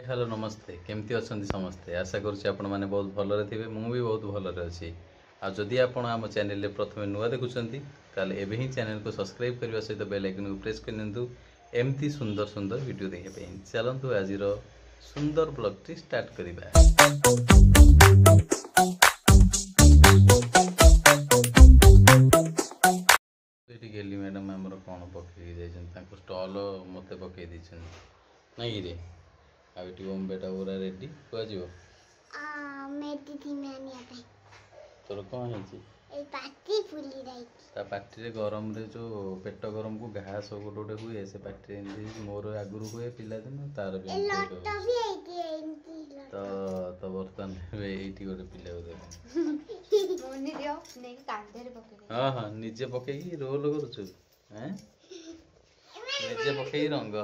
Hello नमस्ते केमती अच्छा समस्ते आशा करुँ मैंने बहुत भलरे थे मुझे बहुत भलरे अच्छी आदि आपण आम चैनल प्रथम नुआ देखुं एवं ही चैनल को सब्सक्राइब करने सहित बेल आइकन को प्रेस कर दिंतु एमती सुंदर सुंदर वीडियो देखा चलतु आज सुंदर ब्लॉग टी स्टार्ट करवा। गेली मैडम आमर कौन पकई जाइए स्टल मत पकई नहीं रे आठ बम्बेटा पूरा रेडी कह तोर कौन है पार्टी गरम रे जो पेट गरम को घा सब गोटे गोटे हुए से पार्टी मोर आगुरी हुए पिलादिन तार तो बर्तमान ये गोटे पिला हाँ हाँ निजे पकई रोल करुचु निजे पकई रंग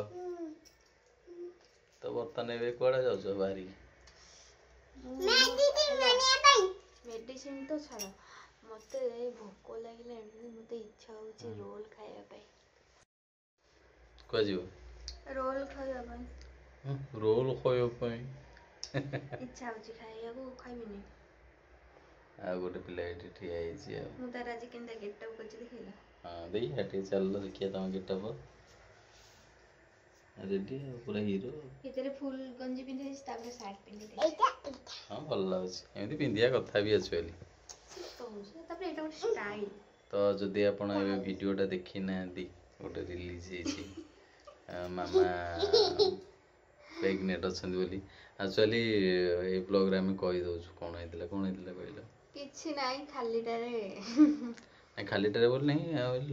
तो बर्तमान ए कड़ा जाऊ बाहरी मेडिसिन तो छाड़ मत भोक लगे मत इच्छा हो रोल खाया रोल खाया रोल खाया इच्छा हो खाया खाइबिनी आ गोटे पिला ये ठिया मु तार आज केनता गेटअप करछि देखिला हां देई हटे चल देखिया तम गेटअप रेडी पूरा हीरो इतरे फुल गंजी पिंधे तापर शर्ट पिंधे दे हां भल लागछ एमती पिंधिया कथा भी अछि वाली तापर एटा स्टाइल तो जदि आपण ए वीडियोटा देखि ना दी गोटे रिलीज हेछि मामा प्रेग्नेंट अछंदी बोली एक्चुअली ए ब्लॉग रे हम कहि दउछु कोन हेतिला कहला किछि नाही खालीटारे नहीं खालीटारे बोल नहीं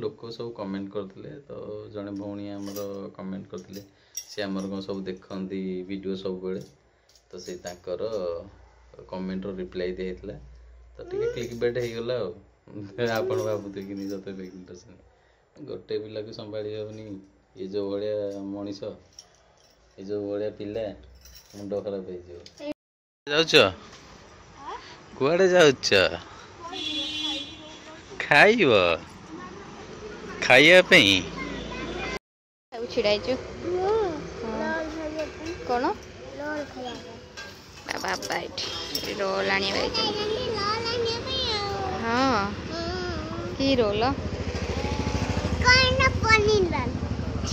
लोक सब कमेंट करते तो जड़े भौणी आमर कमेंट करते सी आमर कौन सब देखती वीडियो सब बेले तो से ताकर कमेंट रिप्लाई दिया तो टे क्लिक बेट हो गला आप भावुथे कि निज तो प्रेगनेंट गोटे पिला को संभाली हेनी ये जो भाया मनीष ये जो भाया पिला मुंड खराब हो कुआड़े जाउछ खाइब खाइया छिड़ाई कौन बाबा बैठ रोल आने हाँ की रोल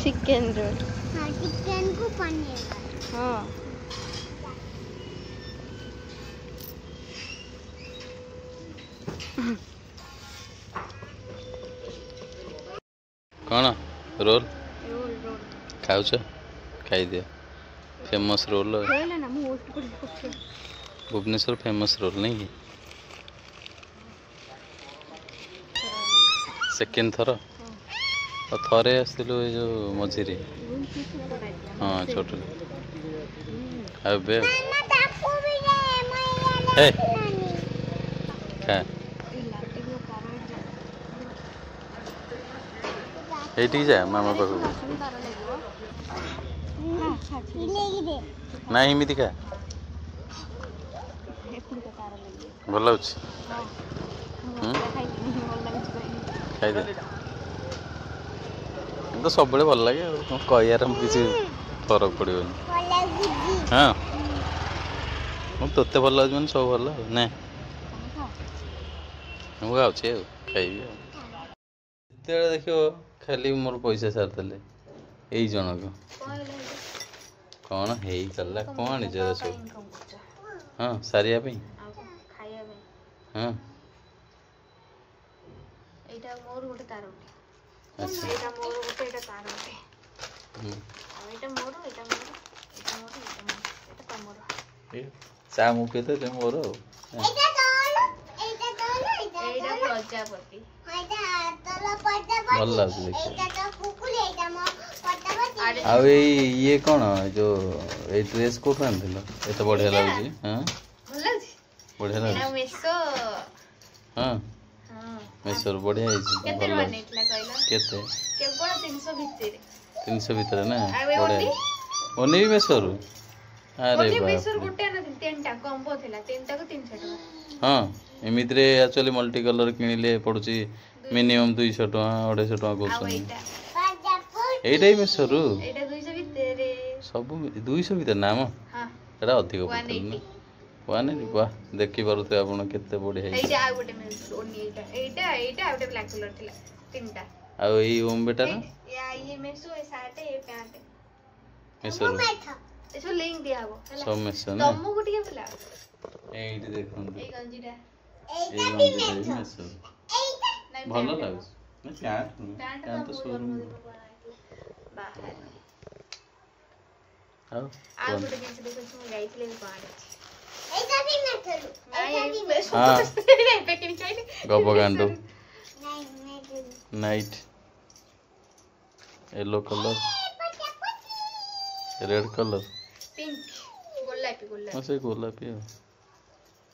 चिकन रोल चिकन को पनीर हाँ कौन रोल रोल रोल खाऊच खाई दियो famous roll Bhubaneswar famous roll नहीं सेकेंड थर और थरे आसलु जो मझिरे हाँ छोट बे खा ये जा मामा पाख ना एमती खा भल लगे खाई तो सब भल लगे कहार किसी फरक पड़ो हाँ तोते भल लगे सब भल ना मुझे खाइबी जिते देख खाली मोर पैसा सारदे यही जनक कौन है चलला कौन सब हाँ सारिया हाँ चा मुके तो मोर भल लगे ये कौन जो ये ड्रेस कोठ आनी एत बढ़िया लगे हाँ बढ़िया लगे हाँ मेसोर बढ़िया तीन सौ भितर ना बढ़िया ओने भी मेसोर अरे हाँ एमित एक्चुअली मल्टी कलर किणिले पड़ुची मिनिमम 200 टका 250 टका कर एटा ही मेसोर सब 200 भीतर नाम हाँ ଏଇଟା ଅଧିକ ପଡ଼ିଥିଲା ନା 180 ବାह ଦେଖିପାରୁଥିବେ ଆପଣ କେତେ ବଢ଼ିଆ ହେଇଛି। ଏଇଟା ଆଉ ଗୋଟେ ଓନି ଏଇଟା ଏଇଟା ଏଇଟା ଆଉ ଗୋଟେ ବ୍ଲାକ୍ କଲର ଥିଲା ତିନିଟା। ଆଉ ଏଇ ଓମ୍ ବେଟାର ये मेसो ए सार्ट ए पैंट ମେସୋର एसो लिंक दिया हबो ହେଲା ସବୁ ମେସୋ ନା ତମକୁ ଟିକେ ପିଲା ଏଇଠି ଦେଖନ୍ତୁ ଏଇ ଗଞ୍ଜିଟା ଏଇ ଗଞ୍ଜିଟା ବି ମେସୋ ନାଇଁ ଭଲ ଲାଗୁଛି ନା ପ୍ୟାଣ୍ଟ पैंट ପ୍ୟାଣ୍ଟ ତ तो ଶୋରୁମ୍ बाहर ଆଉ ଆଉ ଗୋଟେ ଜିନିଷ ଦେଖୁଛି ମୁଁ ଯାଇଥିଲି ବାହାରେ ଏଇଟା ବି ମେଥଲୁ ନାଇଁ ହଁ ଏବେ କିଣି ଖାଇଲି ଗବଗାଣ୍ଡୁ ନାଇଁ ମେଥଲୁ ନାଇଟ୍ yellow colour red colour pink गोलापी गोलापी ହଁ ସେ ଗୋଲାପୀ ଆଉ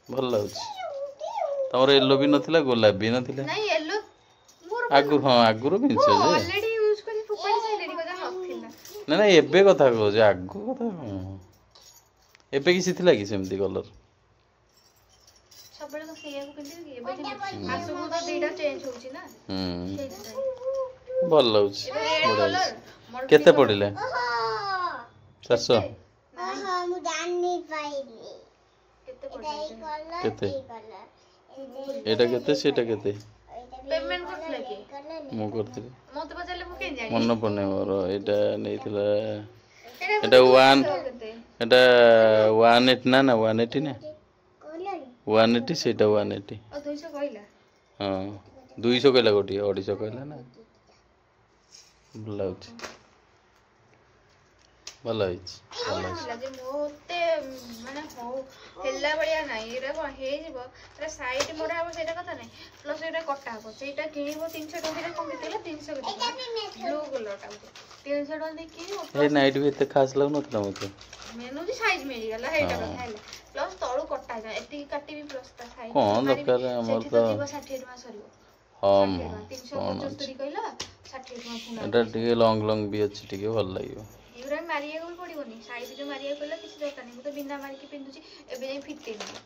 ଭଲ ଲାଗୁଛି। ତମର ୟେଲୋ ବି ନଥିଲା ଗୋଲାପୀ ବି ନଥିଲା ନାଇଁ येलो मोर ଆଗରୁ ହଁ ଆଗରୁ ପିନ୍ଧିଛ ଯେ ऑलरेडी यूज କରି ଫୋପାଡ଼ି ସାଇଲେଣି କଥା ନଥିଲା ନା ନା ଏବେ କଥା କହୁଛି ଆଗ କଥା କଣ ଏବେ କିଛି ଥିଲା କି ସେମିତି କଲର ସବୁବେଳେ କଣ ସେଇଆକୁ ପିନ୍ଧିବି କି ଏବେ ଆସୁକୁ ତ ଦିଟା ଚେଞ୍ଜ ହଉଛି ନା ସେଇଥିପାଇଁ ଭଲ ଲାଗୁଛି ଏବେ ରେଡ୍ ବଢିଆ କଲର ହେଇଛି। କେତେ ପଡ଼ିଲା ଓହୋ 400 ଓହୋ ମୁଁ ଜାଣି ପାଇଲି କେତେ ଏଇଟା ଏଇ ପଡିଲା କଲର କେତେ? ଏଇ କଲର ଏଇଟା କେତେ ସେଇଟା କେତେ पेमेंट करथले की ମୁଁ କରିଥିଲି मते पचाले मु केन जानी ମନେ ପଡୁନି ମୋର ଏଇଟା ନେଇଥିଲା एटा ଏଟା 180 ନା 180 ନା କଲର 180 ସେଇଟା 180 और 200 कहला ହଁ 200 କହିଲା ଗୋଟିଏ 250 କହିଲା ନା ଭଲ ଲାଗୁଛି ଭଲ ହେଇଛି ଭଲ ହେଇଛି जे मोते माने हो हेला बलिया नाही एरा कोन हे जिवो एरा साइड मोडा हो सेटा कथा नाही प्लस एटा कटा हो सेटा किनिबो 300 टका कम केला 300 के ब्लू कलर टा 300 टका दे किनिबो ए नाइट भी एते खास लाଗୁନଥିଲା ମୋତେ मेनू भी साइज मिल गला हेटा कथा हैला प्लस तळु कटा जाय एति काटी भी प्लस ता साइज कौन दरकार हमर तो जीवो 60 टका सरियो ହଁ 375 कहला 60 टका पुना ଏଟା ଟିକେ ଲଙ୍ଗ ଲଙ୍ଗ ବି ଅଛି ଟିକେ ଭଲ ଲାଗିବ युरा मारिया को पड़िबोनी साइड जो मारिया कहला किसी दरकार नहीं मु तो बिना मारी के पिंदुची एबे जाई फिटे नहीं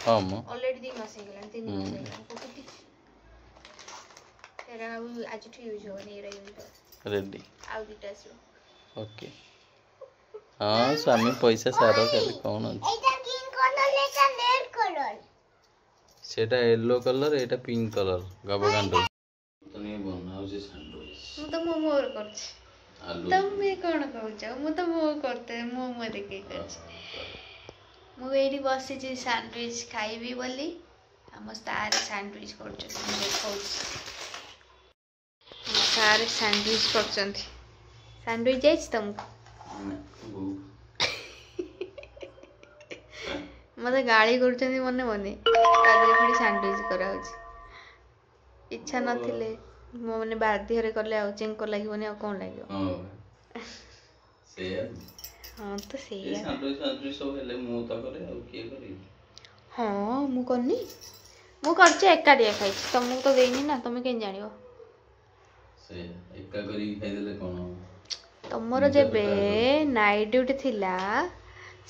ହଁ म ऑलरेडी 2 मास हे गेला 3 मास हे गेला को फिटी तेरा आज ठू यूज हो नहीं रही हो रेडी आउ दिटा आसो ओके हाँ स्वामी पैसा सारा खाली कौन ଅଛି এইটা গ্রিন কলর এটা রেড কলর সেটা येलो कलर एटा पिंक कलर गबगांडो तने बनाउछे सैंडविच मु तो मोमोर करछ आलू तमे कोन कहउछ मु तो मो करते मोमो देखे करछ मु एडी बसी छी सैंडविच खाइबी बोली हम सारे सैंडविच करछ देखौ सारे सैंडविच करछंती सैंडविच जाइछ तुमको मते गाड़ी करछंती मने मने तादरे पुनी सैंडविच करा होछ इच्छा नथिले मो मने बाध्य रे करले आ चिंको लागिवनी आ कोन लागियो हां से हां तो ए सेया सैंडविच सब हेले मु त करे आ के करी हां मु करनी मु करछ एकाडिया खाइ तुमको तो देइनी ना तुमे केन जानियो से एका करी खाइ देले कोन तमरो जेबे नाइट ड्यूटी थिला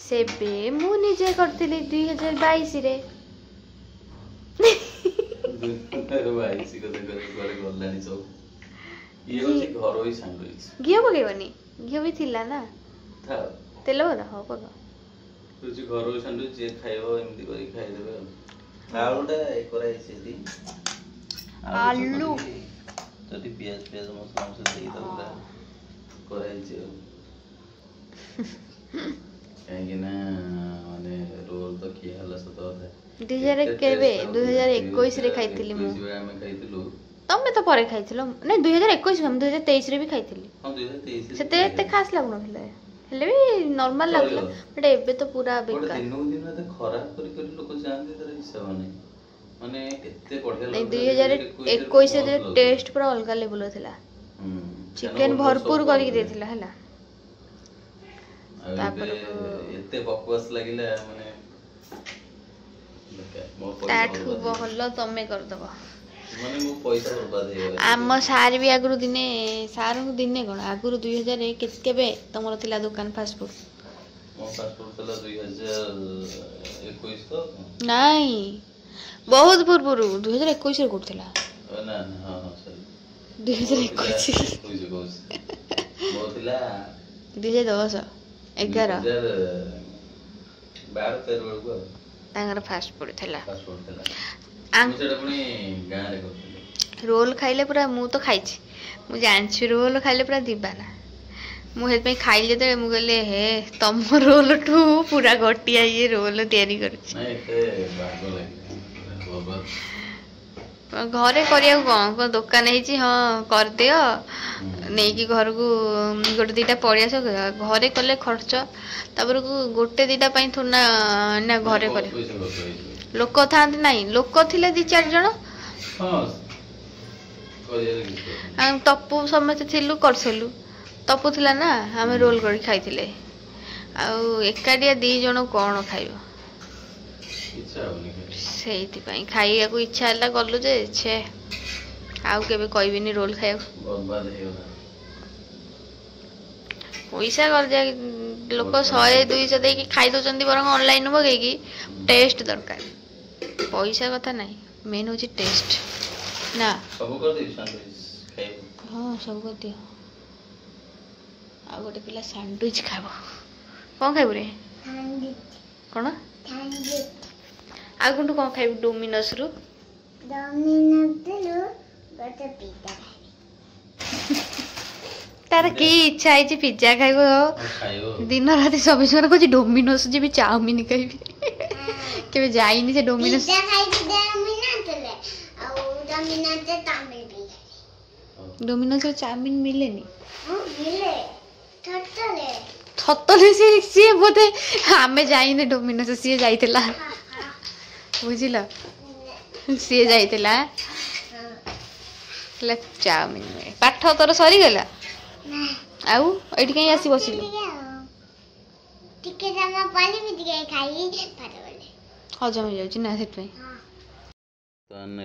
सेबे मु निजे करथिली 2022 रे भाई सी को करे गलानी सब ये होची घरोई सैंडविच घियो पकेबनी घियो भी थिला ना था तेल बना हो पका होची घरोई सैंडविच जे खाइबो एमती करी खाइ देबे आलूटा एकरा हिसेदी आलू जदि प्याज प्याज मसला मसला देई दबा कराइ छै काहे ना माने रोल तो किया हला सत होता 2021 रे खाइथिली मु ଆମେ ଖାଇଥିଲୁ तमे तो परे खाइथिलो नै 2021 हम 2023 रे भी खाइथिली ହଁ 2023 सेते एते खास लागु नथिले हेले भी नॉर्मल लागला बट एबे तो पूरा बेकार दिनକୁ ଦିନ ଏତେ ଖରାପ କରି କରି ଲୋକ ଯାଆନ୍ତି ତାର ହିସାବ ନାହିଁ ମାନେ ଏତେ ବଢିଆ नहीं 2021 रे टेस्ट पूरा अलग लेवल थिला चिकन भरपूर करके देथिला हला तापर एते बकवास लागिला माने ताठू बहल तमे कर दबो माने मो पैसा बर्बाद हे आम सार भी आगुरु दिने सार को दिने कोन आगुरु 2000 केबे तमरो थिला दुकान फास्ट फूड मो फास्ट फूड चला 2021 तो नहीं बहुत पूर्वरु 2021 रे करथिला ना ना हां हां सही 2021 मो थिला 2010 11 12 13 ବେଳକୁ ଆଉ ତାଙ୍କର ଫାଷ୍ଟ ପଡ଼ିଥିଲା ଫାଷ୍ଟ ପଡିଥିଲା। ଆଁ ମୁଁ ସେଟା ପୁଣି ଗାଁରେ କରୁଥିଲି। ରୋଲ୍ ଖାଇଲେ ପୁରା ମୁଁ ତ ଖାଇଛି ମୁଁ ଜାଣିଛି ରୋଲ୍ ଖାଇଲେ ପୁରା ଦିବାନା ମୁଁ ସେଥିପାଇଁ ଖାଇଲି ଯେତେବେଳେ ମୁଁ କହିଲି ହେ ତମ ରୋଲଠୁ ପୁରା ଗୋଟିଆ ଇଏ ରୋଲ୍ ତିଆରି କରୁଛି। ନାଇଁ ଏତେ ବାଗ ଲାଗିଲା ଘରେ କରିବାକୁ କ'ଣ ଦୋକାନ ହେଇଛି ହଁ କରିଦିଅ ନେଇକି ଘରକୁ ଗୋଟେ ଦୁଇଟା ପଳେଇ ଆସ ଘରେ କଲେ ଖର୍ଚ୍ଚ ତାପରକୁ ଗୋଟେ ଦୁଇଟା ପାଇଁ ଥୋଡ଼ା ନା ଘରେ କରେ ଲୋକ ଥାଆନ୍ତି ନାହିଁ ଲୋକ ଥିଲେ 2-4 ଜଣ ତପୁ ସମସ୍ତେ ଥିଲୁ କରିଥିଲୁ ତପୁ ଥିଲା ନା ଆମେ ରୋଲ୍ କରି ଖାଇଥିଲେ ଆଉ ଏକାଟିଆ 2 ଜଣ କ'ଣ ଖାଇବ ସେଇଥିପାଇଁ ଖାଇବାକୁ ଇଚ୍ଛା ହେଲା ଗଲୁ ଯେ ଛେ ଆଉ କେବେ କହିବିନି ରୋଲ୍ ଖାଇବାକୁ ପଇସା ଲୋକ 100-200 ଦେଇକି ଖାଇ ଦେଉଛନ୍ତି ବରଂ ଅନଲାଇନ୍ ମଗେଇକି ଟେଷ୍ଟ ଦରକାର ପଇସା କଥା ନାହିଁ ମେନ୍ ହେଉଛି ଟେଷ୍ଟ ନା ହଁ ସବୁ କରିଦିଅ ଆଉ ଗୋଟେ ପିଲା ସାଣ୍ଡୱିଚ୍ ଖାଇବ କ'ଣ ଖାଇବୁ ରେ କ'ଣ ଆଉ କୋଉଠୁ କ'ଣ ଖାଇବୁ ଡୋମିନୋସ୍ରୁ ତାର କି ଇଚ୍ଛା ହେଇଛି ପିଜ୍ଜା ଖାଇବ ଦିନ ରାତି 24 ଘଣ୍ଟା କହୁଛି ଡୋମିନୋସ୍ ଯିବି ଚାଉମିନ ଖାଇବି କେବେ ଯାଇନି ସେ ଡୋମିନୋସ୍ ଡୋମିନୋସ୍ରେ ଚାଉମିନ ମିଳେନି ସତରେ ସିଏ ବୋଧେ ଆମେ ଯାଇନେ ଡୋମିନୋସ୍ ସିଏ ଯାଇଥିଲା ବୁଝିଲ ସିଏ ଯାଇଥିଲା ହେଲେ ଚାଉମିନ ମିଳେ ପାଠ ତୋର ସରିଗଲା ଆଉ ଏଇଠି କାହିଁ ଆସି ବସିଲୁ ହଜମ ହେଇଯାଉଛି ନା ସେଥିପାଇଁ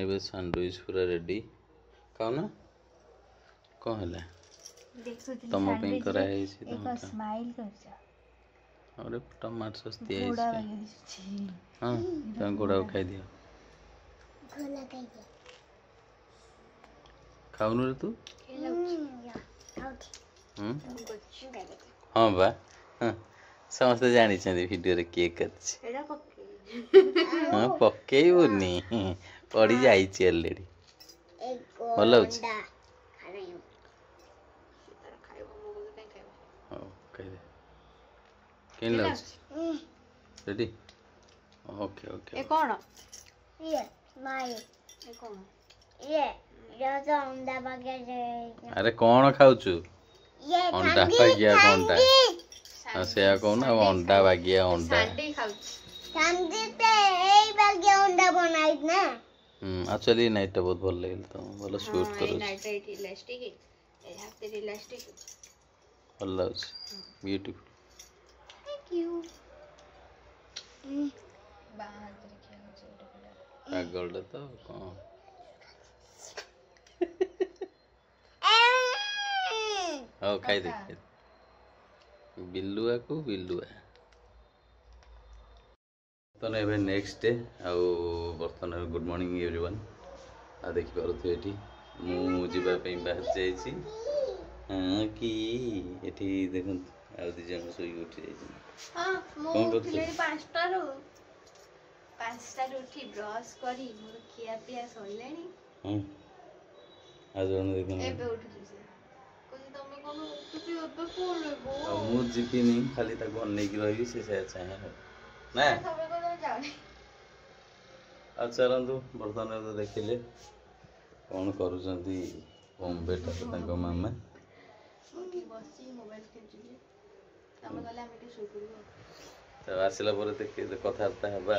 ଏବେ ସାଣ୍ଡୱିଚ୍ ପୁରା ରେଡି ଖାଉନା କ'ଣ ହେଲା ତମ ପାଇଁ କରାହେଇଛି ଆରେ ଟମାଟୋ ସସ୍ ଦିଆହେଇଛି ହଁ ତମେ ଗୋଡ଼ାକୁ ଖାଇଦିଅ ଖାଉନୁ ରେ ତୁ ହଁ ବା ସମସ୍ତେ ଜାଣିଛନ୍ତି ଭିଡ଼ିଓରେ କିଏ କରିଛି ହଁ ପକେଇବୁନି ପଡ଼ି ଯାଇଛି ଅଲରେଡ଼ି ଭଲ ଲାଗୁଛି ହଉ ଖାଇଦେ କେମିତି ଲାଗୁଛି ରେଡ଼ି ଓକେ ଓକେ କ'ଣ ଆରେ କ'ଣ ଖାଉଛୁ ଅଣ୍ଡା ବାଗିଆ କ'ଣଟା ସେଇଆ କହୁନ ଆଉ ଅଣ୍ଡା ବାଗିଆ ଅଣ୍ଡା ଆକ୍ଚୁଆଲି ନାଇଟ୍ଟା ବହୁତ ଭଲ ଲାଗିଲା ତ ଭଲ ସୁଟ୍ କରୁଛି ଭଲ ଲାଗୁଛି ବ୍ୟୁଟିଫୁଲ୍ ପାଗଳଟା ତ କ'ଣ ହଉ ଖାଇଦେ ବିଲୁଆକୁ ବିଲୁଆ ବର୍ତ୍ତମାନ ଏବେ ନେକ୍ସଟ ଡେ ଆଉ ବର୍ତ୍ତମାନ ଗୁଡ୍ ମର୍ଣ୍ଣିଂ ଏଭ୍ରିୱାନ୍ ଆଉ ଦେଖିପାରୁଥିବେ ଏଠି ମୁଁ ଯିବା ପାଇଁ ବାହାରି ଯାଇଛି ହଁ କି ଏଠି ଦେଖନ୍ତୁ ଆଉ 2 ଜଣ ଶୋଇକି ଉଠି ଯାଇଛନ୍ତି କ'ଣ କରୁଥିଲେ 5ଟାରୁ ଉଠି ବ୍ରସ୍ କରି ମୋର ଖିଆ ପିଆ ସରିଲାଣି ଆଉ ଜଣେ ଦେଖନ୍ତୁ ଏବେ ଉଠୁଛି ଆଉ ମୁଁ ଯିବିନି ଖାଲି ତାକୁ ଅନେଇକି ରହିବି ସେ ଚାହେଁ ନା ଆଉ ଚାଲନ୍ତୁ ବର୍ତ୍ତମାନ ତ ଦେଖିଲେ କ'ଣ କରୁଛନ୍ତି ବମ୍ବେଟାରେ ତାଙ୍କ ମାମା ତ ଆସିଲା ପରେ କଥାବାର୍ତ୍ତା ହେବା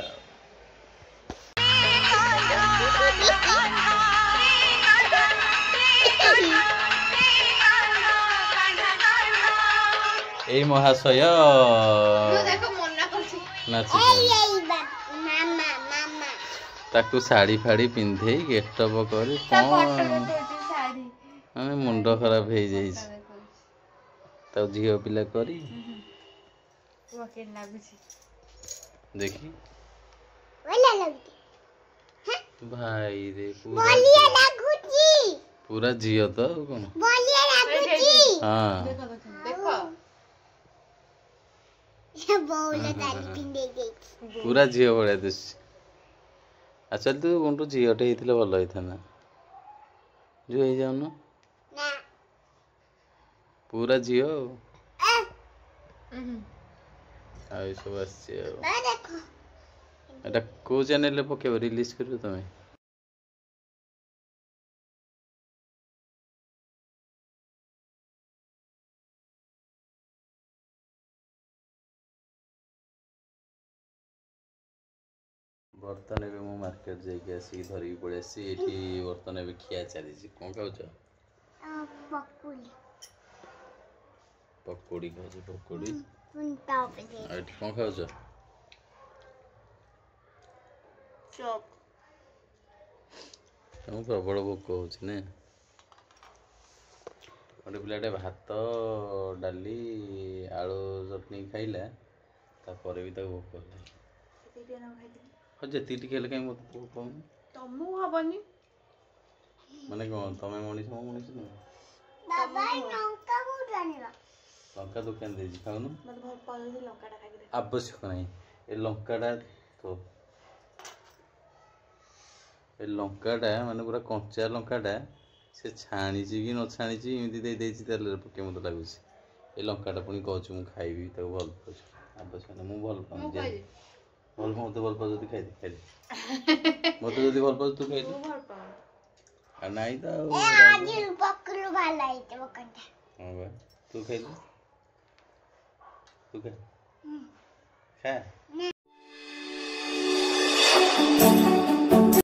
এই মহাশয় নাচি ତାକୁ ଶାଢ଼ୀ ଫାଡ଼ି ପିନ୍ଧେଇ ଗେଟଅପ୍ କରି କ'ଣ ମାନେ ମୁଣ୍ଡ ଖରାପ ହେଇଯାଇଛି ତାକୁ ଝିଅ ପିଲା କରି ଦେଖି ଭାଇ ରେ ପୁରା ଝିଅ ତ ଆଉ କ'ଣ ହଁ ବୋଉଲେ ତାଲି ପିନ୍ଧେଇ ଦେଇଛି। पूरा झील भाया दिश अच्छा तू गुंटू झीलटे होते भल होता जो हो जाऊन ନା पूरा झील ଏ सब आसची ବାବା ଦେଖ एटा को चैनल पकेब रिलीज कर तुम्हें बर्तन भी मु मार्केट जाके आसिक धरिकी पड़े आसी एठी बर्तन भी खिया चली कौन खाऊच ପକୁଡ଼ି पकोड़ी खाऊच पकोड़ी ପୁଣି ତାପରେ एठी कौन खाऊच ଚପ୍ तुम प्रबल भोक हो गोटे पिलाटे भात डाली आलू चटनी खाइला तापर भी ताको भोक होला हाँ जी हेल्ले कहीं मत कहूँ ତମକୁ ହବନି माने कौन तमें मनीष मो मनीष नुह ବାବା ଏ ଲଙ୍କା କୋଉଠୁ ଆଣିଲ लंका दुकान दे खाऊनु ମତେ ଭଲ ପାଉଛି ଲଙ୍କାଟା ଖାଇକି ଦେଖ आवश्यक नहीं ए लंकाटा तो ए लंकाटा माने पूरा कंचा लंकाटा से छाणी कि न छाणी एमती दे देछि तेल पके मत लागुच ए लंकाटा पुणी कहूँ मु खाइबी ताको भल पाउछ आवश्यक नहीं मु भल पाऊँ ମୁଁ ଖାଇବି भल मत भल पाउ जदि खाइदे खाइदे मत जदि भल पाउ तू खाइदे ମୁଁ ଭଲ ପାଉନି आ नहीं तो ଏ ଆଜି ପକୁଡି ଭଲ ହେଇଥିବ କଣ୍ଟା हाँ बा तू खाइदे तू खा खा